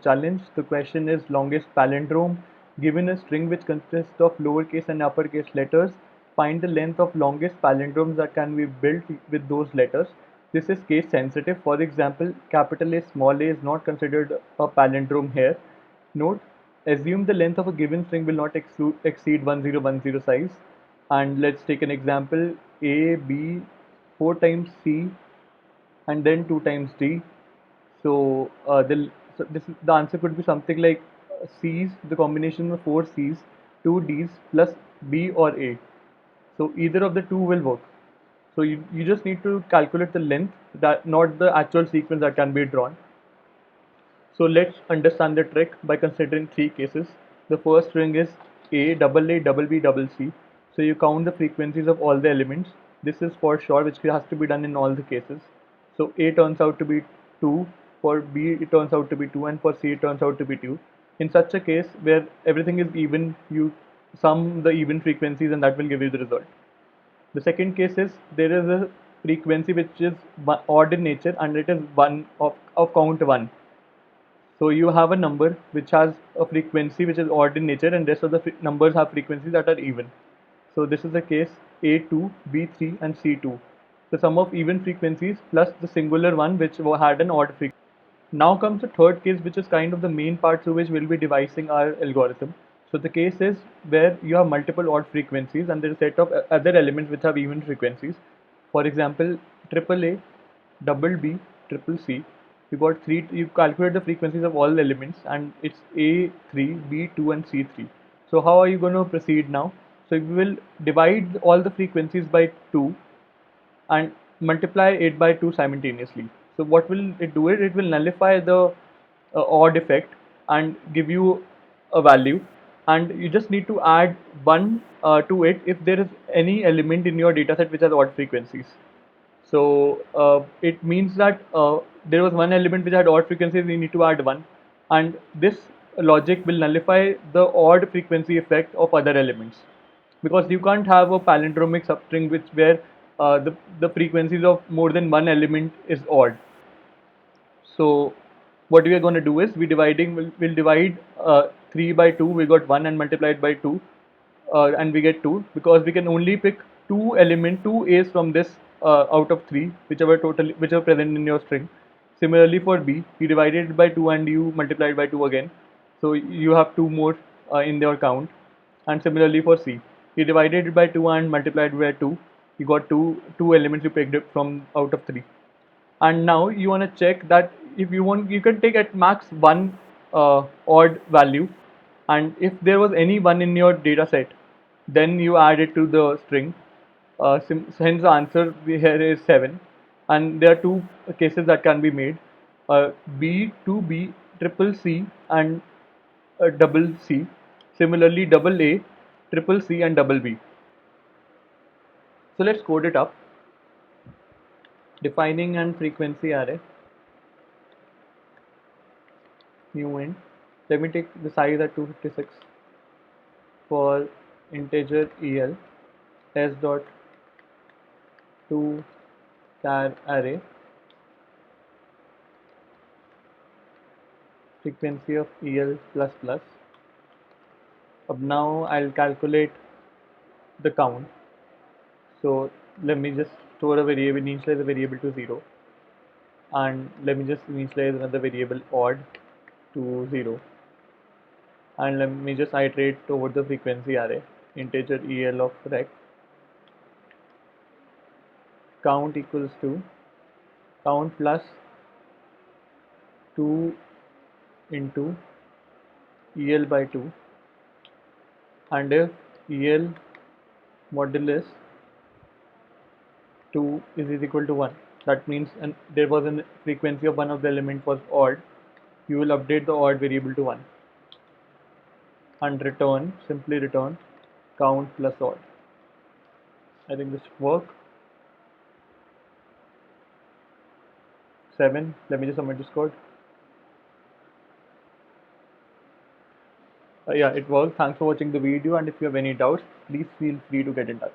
challenge. The question is longest palindrome. Given a string which consists of lowercase and uppercase letters, find the length of longest palindromes that can be built with those letters. This is case sensitive. For example, capital A small a is not considered a palindrome here. Note, assume the length of a given string will not exceed 1010 size. And let's take an example: A, B, 4 times C, and then 2 times D. So, the answer could be something like C's, the combination of 4 C's, 2 D's plus B or A. So either of the two will work. So you just need to calculate the length, that not the actual sequence that can be drawn. So let's understand the trick by considering three cases. The first string is A, double B, double C. So you count the frequencies of all the elements. This is for sure, which has to be done in all the cases. So A turns out to be 2, for B it turns out to be 2, and for C it turns out to be 2. In such a case where everything is even, you sum the even frequencies and that will give you the result. The second case is there is a frequency which is odd in nature and it is one of count 1. So you have a number which has a frequency which is odd in nature and rest of the numbers have frequencies that are even. So this is the case A2, B3 and C2. The sum of even frequencies plus the singular one which had an odd frequency. Now comes the third case, which is kind of the main part through which we'll be devising our algorithm. So the case is where you have multiple odd frequencies and there is a set of other elements which have even frequencies. For example, triple A, double B, triple C. You got three. You calculate the frequencies of all the elements, and it's A3, B2, and C3. So how are you going to proceed now? So we will divide all the frequencies by 2 and multiply it by 2 simultaneously. So what will it do? It will nullify the odd effect and give you a value, and you just need to add 1 to it if there is any element in your dataset which has odd frequencies. So it means that there was one element which had odd frequencies, you need to add 1, and this logic will nullify the odd frequency effect of other elements, because you can't have a palindromic substring which where the frequencies of more than one element is odd. So what we are going to do is we'll divide 3 by 2, we got 1, and multiply it by 2, and we get 2, because we can only pick two A's from this out of 3, whichever present in your string. Similarly for B, you divided it by 2 and you multiplied by 2 again, so you have 2 more in your count. And similarly for C, you divided it by 2 and multiplied by 2, you got two elements you picked up from out of 3. And now you want to check that if you want, you can take at max one odd value, and if there was any one in your data set, then you add it to the string. Hence the answer here is 7, and there are two cases that can be made: b, 2b, triple C, and double C. Similarly double A, triple C, and double B. So let's code it up. Defining and frequency array, new int. Let me take the size at 256. For integer el, s dot to char array, frequency of el plus plus. Now I'll calculate the count. So let me just store a variable, initialize a variable to 0, and let me just initialize another variable odd to 0, and let me just iterate over the frequency array. Integer el of rect count equals to count plus 2 into el by 2, and if el modulus 2 is equal to 1, that means there was a frequency of one of the element was odd, you will update the odd variable to 1 and simply return count plus odd. I think this should work. 7. Let me just submit this code. Yeah, it worked. Thanks for watching the video, and if you have any doubts, please feel free to get in touch.